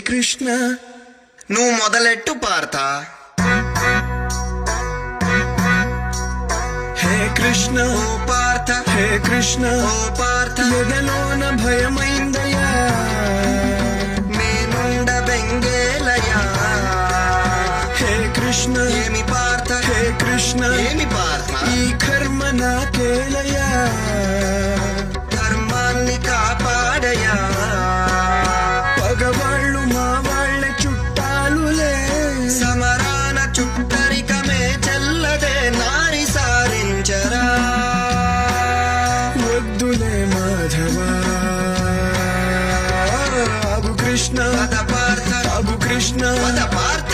కృష్ణ నువ్వు మొదలెట్టు పార్త. హే కృష్ణ ఓ పార్థ, హే కృష్ణ ఓ పార్థ, ఎదలోన భయమైందయా మేనుండ బెంగేలయా. హే కృష్ణ ఏమి పార్థ, హే కృష్ణ ఏమి పార్థ, ఈ కర్మ నాకేలయా ధర్మాన్ని కాపాడయా. పగవాళ్ళు మా వాళ్ళ చుట్టాలులే, సమరాన చుట్టరికమే చెల్లదే నారి సారించరా. వద్దులే మాధవా ఆగు కృష్ణ పద పార్థ, ఆగు కృష్ణ పద పార్థ.